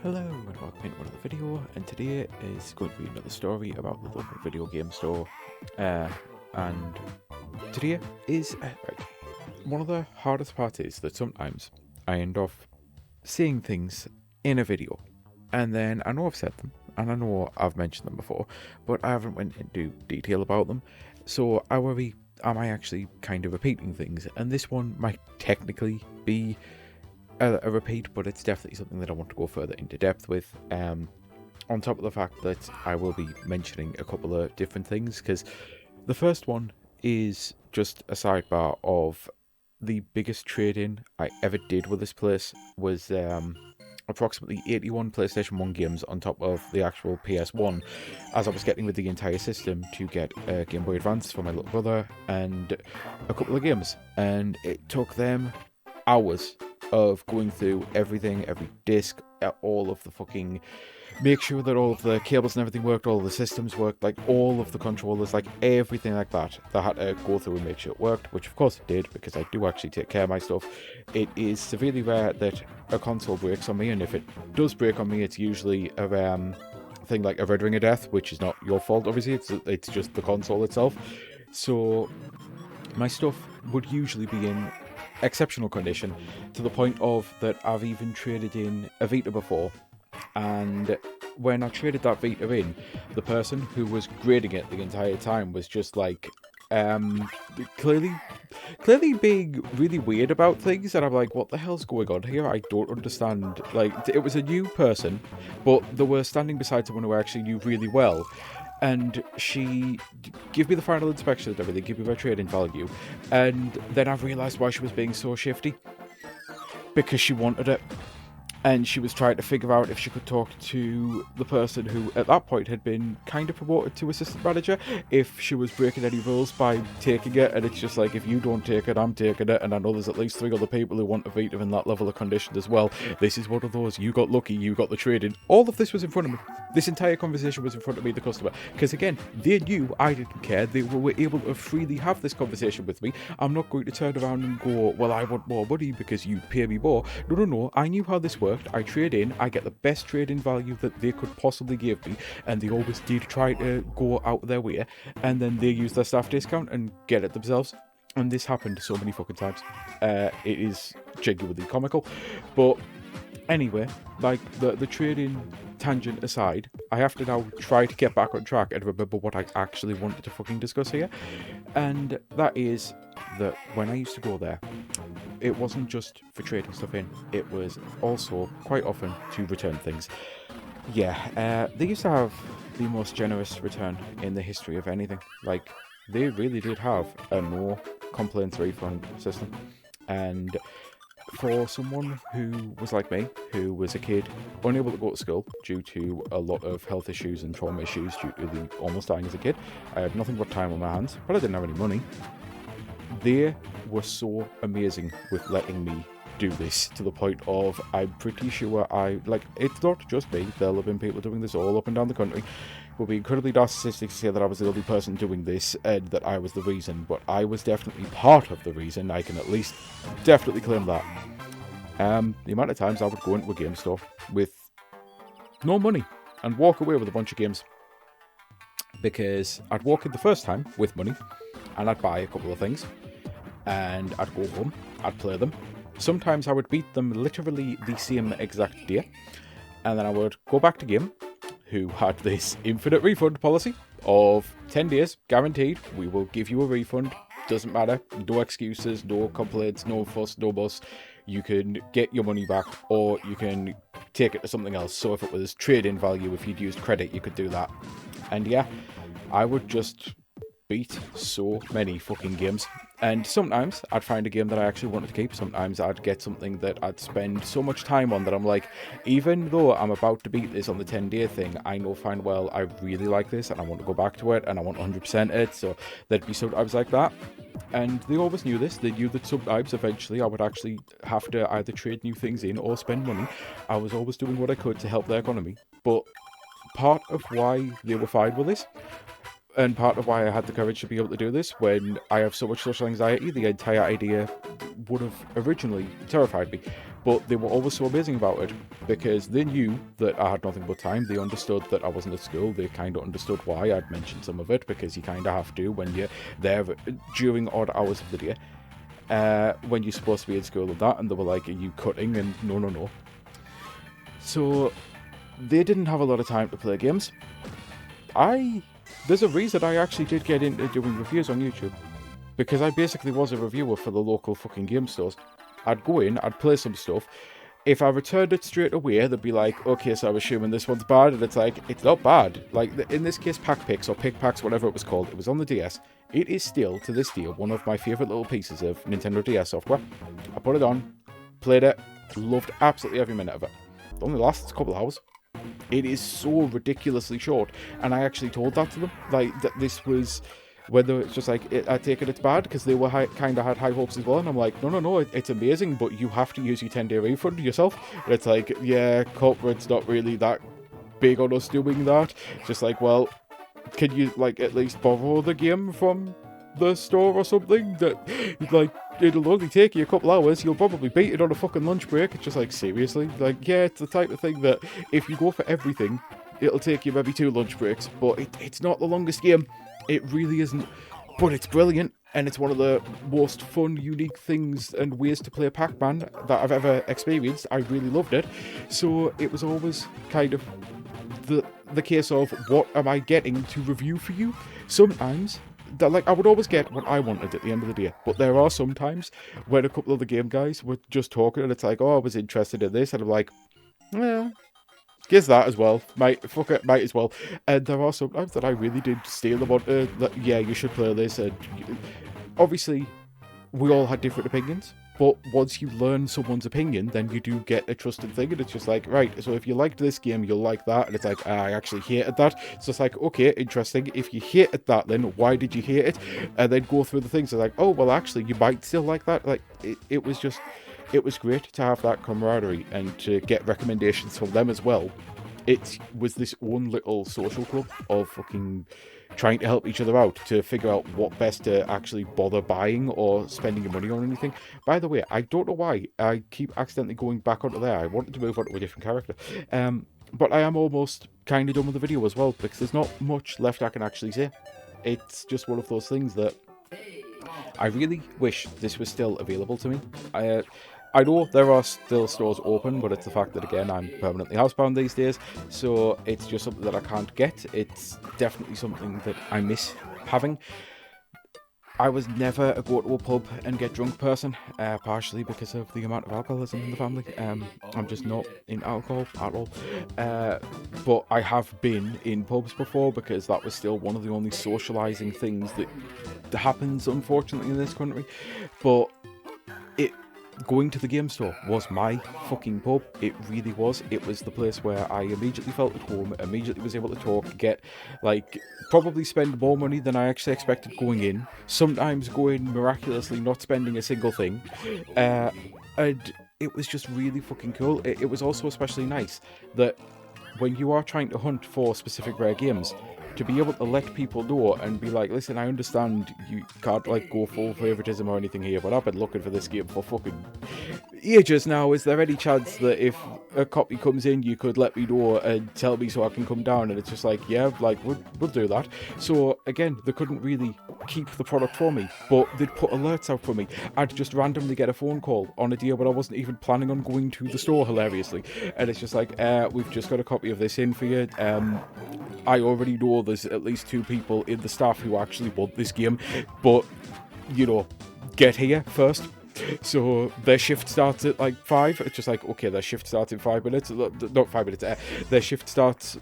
Hello and welcome to another video, and today is going to be another story about the local video game store. And today is one of the hardest parts is that sometimes I end up seeing things in a video, and then I know I've said them and I know I've mentioned them before, but I haven't went into detail about them. So I worry, am I actually kind of repeating things? And this one might technically be a repeat, but it's definitely something that I want to go further into depth with. On top of the fact that I will be mentioning a couple of different things, because the first one is just a sidebar of the biggest trade-in I ever did with this place was approximately 81 PlayStation 1 games on top of the actual PS1, as I was getting with the entire system to get a Game Boy Advance for my little brother and a couple of games, and it took them hours of going through everything, every disc, all of the fucking, make sure that all of the cables and everything worked, all of the systems worked, like all of the controllers, like everything like that. I had to go through and make sure it worked, which of course it did, because I do actually take care of my stuff. It is severely rare that a console breaks on me, and if it does break on me, it's usually a thing like a Red Ring of Death, which is not your fault, obviously, it's just the console itself. So my stuff would usually be in exceptional condition, to the point of that I've even traded in a Vita before, and when I traded that Vita in, the person who was grading it the entire time was just like clearly being really weird about things, and I'm like, what the hell's going on here? I don't understand. Like, it was a new person, but they were standing beside someone who I actually knew really well, and she gave me the final inspection and everything, gave me my trading value, and then I've realised why she was being so shifty. Because she wanted it. And she was trying to figure out if she could talk to the person who, at that point, had been kind of promoted to assistant manager, if she was breaking any rules by taking it. And it's just like, if you don't take it, I'm taking it. And I know there's at least 3 other people who want a Vita in that level of condition as well. This is one of those, you got lucky, you got the trade-in. All of this was in front of me. This entire conversation was in front of me, the customer. Because again, they knew I didn't care. They were able to freely have this conversation with me. I'm not going to turn around and go, well, I want more money because you pay me more. No. I knew how this worked. I trade in, I get the best trade-in value that they could possibly give me, and they always did try to go out their way, and then they use their staff discount and get it themselves. And this happened so many fucking times. It is genuinely comical. But anyway, like, the trading tangent aside, I have to now try to get back on track and remember what I actually wanted to fucking discuss here. And that is that when I used to go there, it wasn't just for trading stuff in, it was also quite often to return things. Yeah, they used to have the most generous return in the history of anything. Like, they really did have a no complaints refund system. And for someone who was like me, who was a kid unable to go to school due to a lot of health issues and trauma issues due to the almost dying as a kid, I had nothing but time on my hands, but I didn't have any money. They were so amazing with letting me do this, to the point of, I'm pretty sure it's not just me, there'll have been people doing this all up and down the country. It would be incredibly narcissistic to say that I was the only person doing this and that I was the reason, but I was definitely part of the reason. I can at least definitely claim that. The amount of times I would go into a game store with no money and walk away with a bunch of games, because I'd walk in the first time with money and I'd buy a couple of things, and I'd go home, I'd play them. Sometimes I would beat them literally the same exact day, and then I would go back to game, who had this infinite refund policy of 10 days, guaranteed, we will give you a refund, doesn't matter, no excuses, no complaints, no fuss, no fuss. You can get your money back, or you can take it to something else. So if it was trade-in value, if you'd used credit, you could do that. And yeah, I would just beat so many fucking games. And sometimes I'd find a game that I actually wanted to keep. Sometimes I'd get something that I'd spend so much time on that I'm like, even though I'm about to beat this on the 10-day thing, I know fine well I really like this and I want to go back to it and I want 100% it. So there'd be sometimes like that. And they always knew this. They knew that sometimes eventually I would actually have to either trade new things in or spend money. I was always doing what I could to help their economy. But part of why they were fine with this And part of why I had the courage to be able to do this, when I have so much social anxiety, the entire idea would have originally terrified me. But they were always so amazing about it, because they knew that I had nothing but time. They understood that I wasn't at school. They kind of understood why I'd mentioned some of it, because you kind of have to when you're there during odd hours of the day, when you're supposed to be in school and that. And they were like, are you cutting? And no. So they didn't have a lot of time to play games. There's a reason I actually did get into doing reviews on YouTube, because I basically was a reviewer for the local fucking game stores. I'd go in, I'd play some stuff. If I returned it straight away, they'd be like, okay, so I'm assuming this one's bad, and it's like, it's not bad. Like, in this case, Pack Pix, or Pick Packs, whatever it was called, it was on the DS. It is still, to this day, one of my favourite little pieces of Nintendo DS software. I put it on, played it, loved absolutely every minute of it. It only lasts a couple of hours. It is so ridiculously short, and I actually told that to them, like, that this was, whether it's just like, I take it it's bad, because they were kind of had high hopes as well, and I'm like, no, it's amazing, but you have to use your 10-day refund yourself. And it's like, yeah, corporate's not really that big on us doing that. It's just like, well, can you, like, at least borrow the game from the store or something? That, like, it'll only take you a couple hours, you'll probably beat it on a fucking lunch break. It's just like, seriously? Like, yeah, it's the type of thing that if you go for everything, it'll take you maybe 2 lunch breaks, but it's not the longest game. It really isn't, but it's brilliant, and it's one of the most fun, unique things and ways to play Pac-Man that I've ever experienced. I really loved it. So it was always kind of the case of, what am I getting to review for you? Sometimes, like, I would always get what I wanted at the end of the day, but there are some times when a couple of the game guys were just talking, and it's like, oh, I was interested in this, and I'm like, well, guess that as well. Might as well. And there are some times that I really did steal them on, yeah, you should play this. And obviously, we all had different opinions, but once you learn someone's opinion, then you do get a trusted thing, and it's just like, right, so if you liked this game, you'll like that. And it's like, I actually hated that. So it's like, okay, interesting. If you hated that, then why did you hate it? And then go through the things. It's like, oh, well, actually, you might still like that. Like, it was just... It was great to have that camaraderie and to get recommendations from them as well. It was this own little social club of fucking trying to help each other out to figure out what best to actually bother buying or spending your money on anything. By the way, I don't know why I keep accidentally going back onto there. I wanted to move on to a different character. But I am almost kind of done with the video as well, because there's not much left I can actually say. It's just one of those things that I really wish this was still available to me. I know there are still stores open, but it's the fact that, again, I'm permanently housebound these days, so it's just something that I can't get. It's definitely something that I miss having. I was never a go to a pub and get drunk person, partially because of the amount of alcoholism in the family. I'm just not into alcohol at all. But I have been in pubs before, because that was still one of the only socialising things that happens, unfortunately, in this country. But going to the game store was my fucking pub. It really was. It was the place where I immediately felt at home, immediately was able to talk, get, like, probably spend more money than I actually expected going in, sometimes going miraculously not spending a single thing, and it was just really fucking cool. It was also especially nice that when you are trying to hunt for specific rare games, to be able to let people know and be like, listen, I understand you can't, like, go full favoritism or anything here, but I've been looking for this game for fucking ages now. Is there any chance that if a copy comes in, you could let me know and tell me so I can come down? And it's just like, yeah, like, we'll do that. So again, they couldn't really keep the product for me, but they'd put alerts out for me. I'd just randomly get a phone call on a day when I wasn't even planning on going to the store, hilariously, and it's just like, we've just got a copy of this in for you. I already know there's at least 2 people in the staff who actually want this game, but, you know, get here first. So their shift starts at like 5. It's just like, okay, their shift starts in 5 minutes. Not 5 minutes. Their shift starts...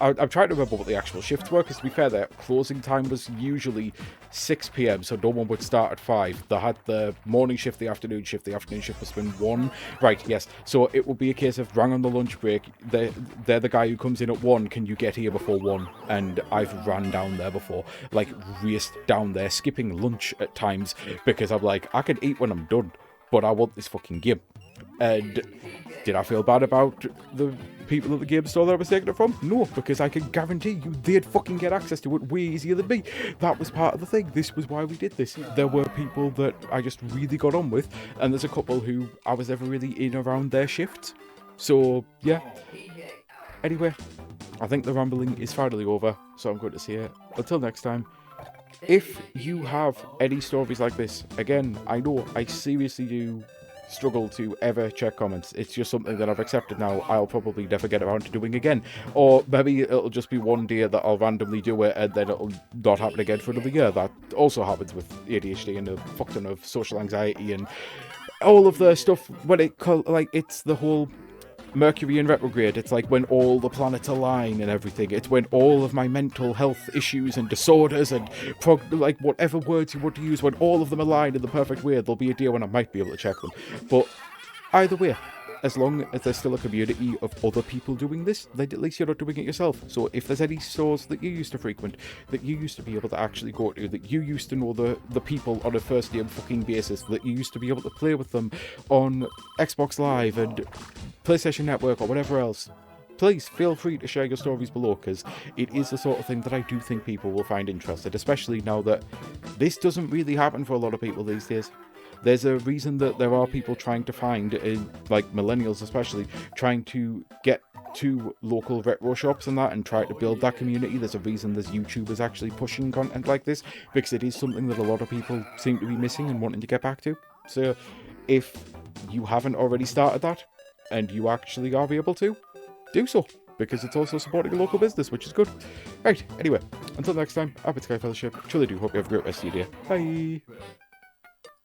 I'm trying to remember what the actual shifts were, because to be fair, their closing time was usually 6 p.m, so no one would start at 5. They had the morning shift, the afternoon shift must have been 1. Right, yes. So it would be a case of, rang on the lunch break, they're the guy who comes in at 1, can you get here before 1? And I've ran down there before, like, raced down there, skipping lunch at times, because I'm like, I can eat when I'm done, but I want this fucking game. And did I feel bad about the people at the game store that I was taking it from? No, because I can guarantee you they'd fucking get access to it way easier than me. That was part of the thing. This was why we did this. There were people that I just really got on with, and there's a couple who I was never really in around their shifts. So, yeah. Anyway, I think the rambling is finally over, so I'm going to say it. Until next time, if you have any stories like this, again, I know I seriously do struggle to ever check comments. It's just something that I've accepted now. I'll probably never get around to doing again. Or maybe it'll just be one day that I'll randomly do it and then it'll not happen again for another year. That also happens with ADHD and a fuck ton of social anxiety and all of the stuff when it's the whole Mercury in retrograde. It's like when all the planets align and everything. It's when all of my mental health issues and disorders and whatever words you want to use, when all of them align in the perfect way, there'll be a day when I might be able to check them. But either way, as long as there's still a community of other people doing this, then at least you're not doing it yourself. So if there's any stores that you used to frequent, that you used to be able to actually go to, that you used to know the people on a first name fucking basis, that you used to be able to play with them on Xbox Live and PlayStation Network or whatever else, please feel free to share your stories below, because it is the sort of thing that I do think people will find interested, especially now that this doesn't really happen for a lot of people these days. There's a reason that there are people trying to find, like millennials especially, trying to get to local retro shops and that and try to build that community. There's a reason there's YouTubers actually pushing content like this, because it is something that a lot of people seem to be missing and wanting to get back to. So if you haven't already started that, and you actually are able to, do so, because it's also supporting a local business, which is good. Right, anyway, until next time, I've been Sky Fellowship. Truly do hope you have a great rest of your day. Bye!